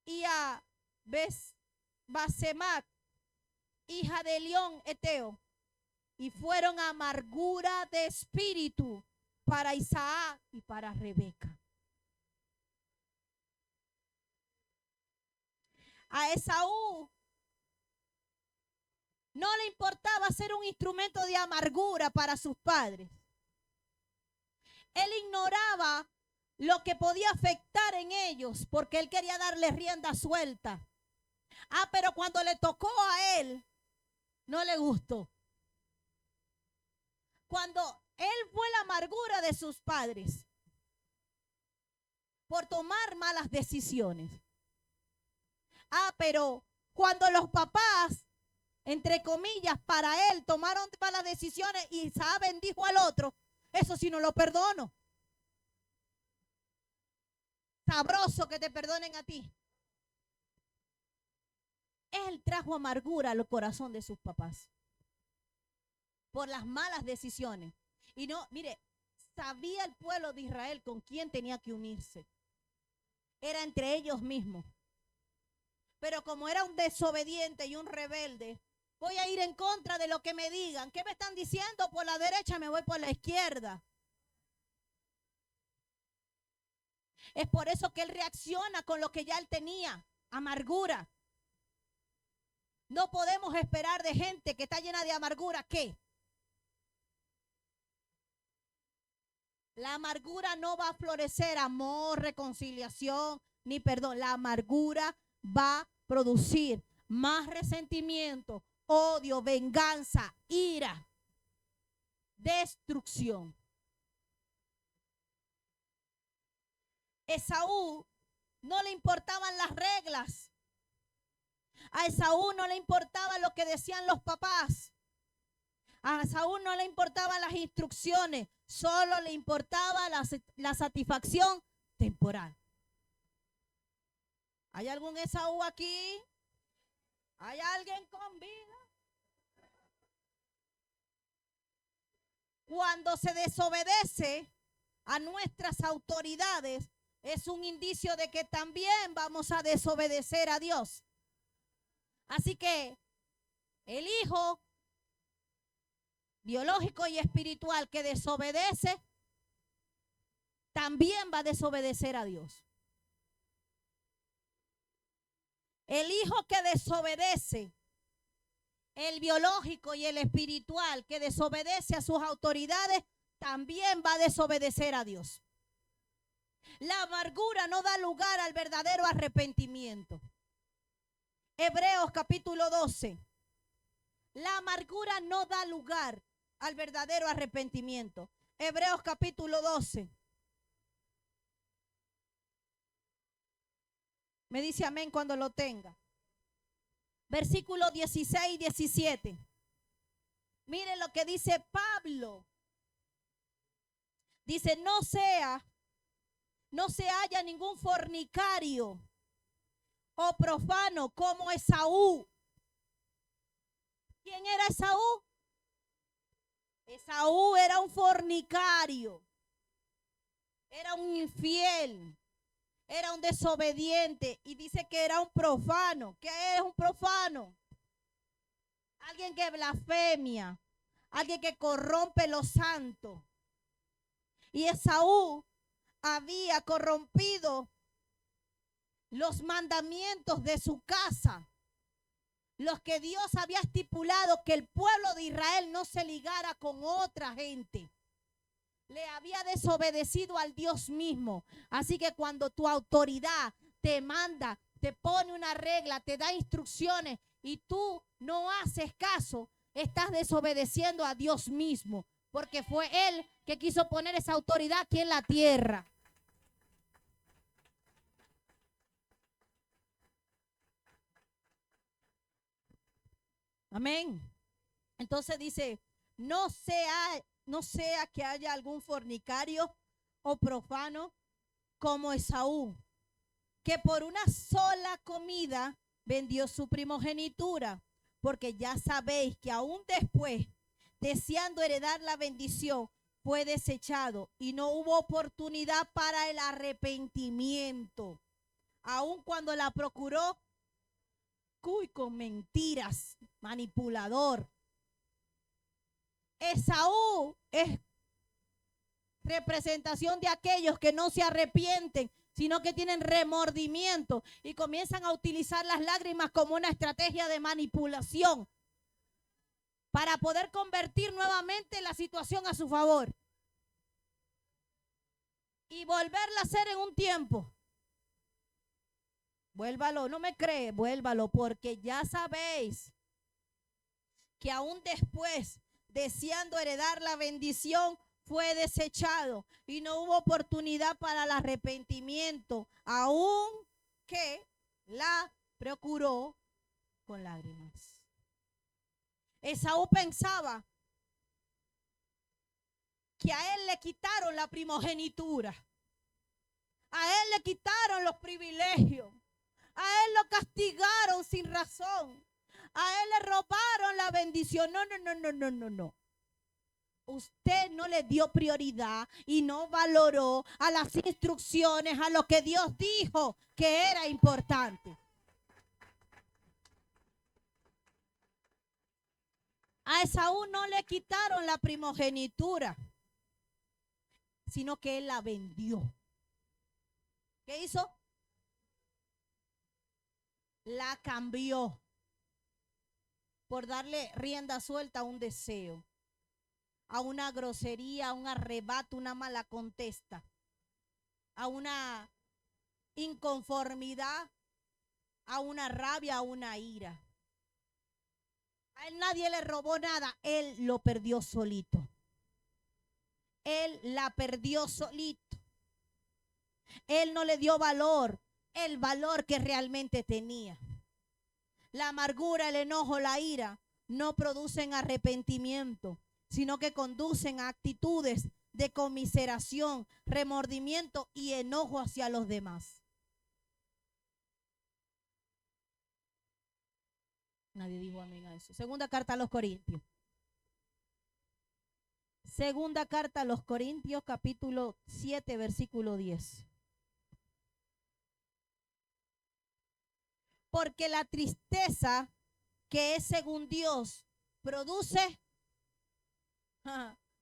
y a Basemac, hija de Elión, Eteo, y fueron amargura de espíritu para Isaac y para Rebeca. A Esaú no le importaba ser un instrumento de amargura para sus padres. Él ignoraba lo que podía afectar en ellos porque él quería darles rienda suelta. Pero cuando le tocó a él, no le gustó. Cuando él fue la amargura de sus padres por tomar malas decisiones. Pero cuando los papás, entre comillas, para él tomaron malas decisiones y Isaac bendijo al otro, eso sí no lo perdono. Sabroso que te perdonen a ti. Él trajo amargura al corazón de sus papás por las malas decisiones. Y no, mire, sabía el pueblo de Israel con quién tenía que unirse. Era entre ellos mismos. Pero como era un desobediente y un rebelde, voy a ir en contra de lo que me digan. ¿Qué me están diciendo? Por la derecha me voy por la izquierda. Es por eso que él reacciona con lo que ya él tenía, amargura. No podemos esperar de gente que está llena de amargura, ¿qué? La amargura no va a florecer amor, reconciliación, ni perdón. La amargura va a producir más resentimiento, odio, venganza, ira, destrucción. Esaú no le importaban las reglas. A Esaú no le importaba lo que decían los papás. A Esaú no le importaban las instrucciones. Solo le importaba la satisfacción temporal. ¿Hay algún Esaú aquí? ¿Hay alguien con vida? Cuando se desobedece a nuestras autoridades, es un indicio de que también vamos a desobedecer a Dios. Así que el hijo biológico y espiritual que desobedece, también va a desobedecer a Dios. El hijo que desobedece, el biológico y el espiritual que desobedece a sus autoridades, también va a desobedecer a Dios. La amargura no da lugar al verdadero arrepentimiento. Hebreos capítulo 12. La amargura no da lugar al verdadero arrepentimiento. Hebreos capítulo 12. Me dice amén cuando lo tenga. Versículo 16 y 17. Miren lo que dice Pablo. Dice, no se haya ningún fornicario o profano como Esaú. ¿Quién era Esaú? Esaú era un fornicario, era un infiel, era un desobediente y dice que era un profano. ¿Qué es un profano? Alguien que blasfemia, alguien que corrompe lo santo. Y Esaú había corrompido los mandamientos de su casa, los que Dios había estipulado que el pueblo de Israel no se ligara con otra gente. Le había desobedecido al Dios mismo. Así que cuando tu autoridad te manda, te pone una regla, te da instrucciones y tú no haces caso, estás desobedeciendo a Dios mismo, porque fue Él que quiso poner esa autoridad aquí en la tierra. Amén. Entonces dice, no sea que haya algún fornicario o profano como Esaú, que por una sola comida vendió su primogenitura, porque ya sabéis que aún después, deseando heredar la bendición, fue desechado y no hubo oportunidad para el arrepentimiento, aun cuando la procuró. Uy, con mentiras, manipulador. Esaú es representación de aquellos que no se arrepienten, sino que tienen remordimiento y comienzan a utilizar las lágrimas como una estrategia de manipulación para poder convertir nuevamente la situación a su favor y volverla a hacer en un tiempo. Vuélvalo, no me cree, vuélvalo, porque ya sabéis que aún después, deseando heredar la bendición, fue desechado y no hubo oportunidad para el arrepentimiento, aun que la procuró con lágrimas. Esaú pensaba que a él le quitaron la primogenitura, a él le quitaron los privilegios. A él lo castigaron sin razón. A él le robaron la bendición. No. Usted no le dio prioridad y no valoró a las instrucciones, a lo que Dios dijo que era importante. A Esaú no le quitaron la primogenitura, sino que él la vendió. ¿Qué hizo? La cambió por darle rienda suelta a un deseo, a una grosería, a un arrebato, una mala contesta, a una inconformidad, a una rabia, a una ira. A él nadie le robó nada, él lo perdió solito. Él la perdió solito. Él no le dio valor, el valor que realmente tenía. La amargura, el enojo, la ira no producen arrepentimiento, sino que conducen a actitudes de conmiseración, remordimiento y enojo hacia los demás. Nadie dijo amén a eso. Segunda carta a los Corintios. Segunda carta a los Corintios, capítulo 7, versículo 10. Porque la tristeza que es según Dios produce,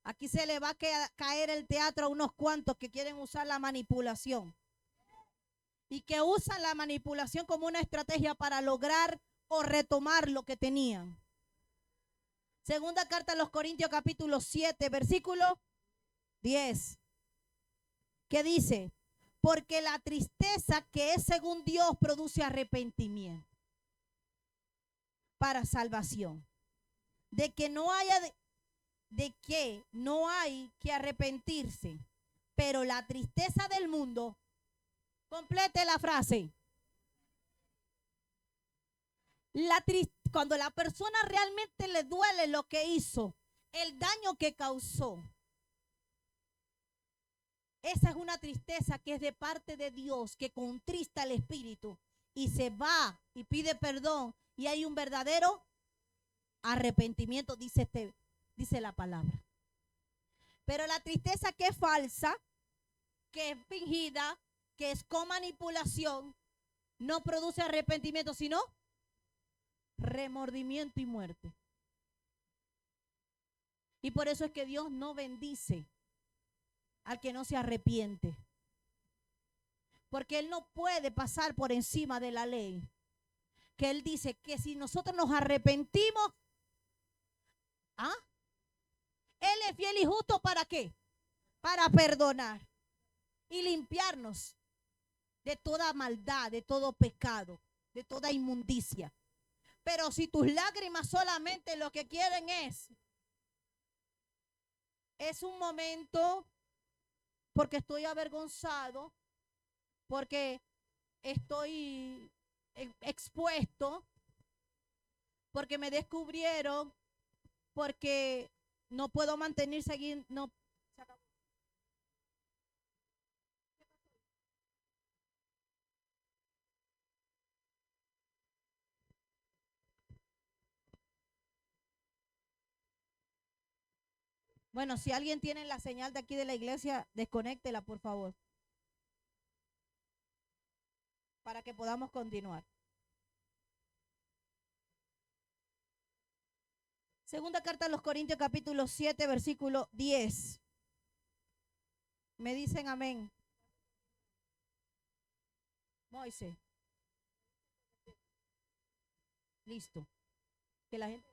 aquí se le va a caer el teatro a unos cuantos que quieren usar la manipulación y que usan la manipulación como una estrategia para lograr o retomar lo que tenían. Segunda carta a los Corintios, capítulo 7, versículo 10, que dice: porque la tristeza que es según Dios produce arrepentimiento para salvación. De que no hay que arrepentirse. Pero la tristeza del mundo, complete la frase. Cuando la persona realmente le duele lo que hizo, el daño que causó, esa es una tristeza que es de parte de Dios, que contrista el espíritu y se va y pide perdón y hay un verdadero arrepentimiento, dice la palabra. Pero la tristeza que es falsa, que es fingida, que es con manipulación, no produce arrepentimiento, sino remordimiento y muerte. Y por eso es que Dios no bendice al que no se arrepiente. Porque Él no puede pasar por encima de la ley. Que Él dice que si nosotros nos arrepentimos, Él es fiel y justo, ¿para qué? Para perdonar y limpiarnos de toda maldad, de todo pecado, de toda inmundicia. Pero si tus lágrimas solamente lo que quieren es un momento, porque estoy avergonzado, porque estoy expuesto, porque me descubrieron, porque no puedo mantener, seguir, no. Bueno, si alguien tiene la señal de aquí de la iglesia, desconéctela, por favor, para que podamos continuar. Segunda carta a los Corintios, capítulo 7, versículo 10. Me dicen amén. Moisés. Listo. Que la gente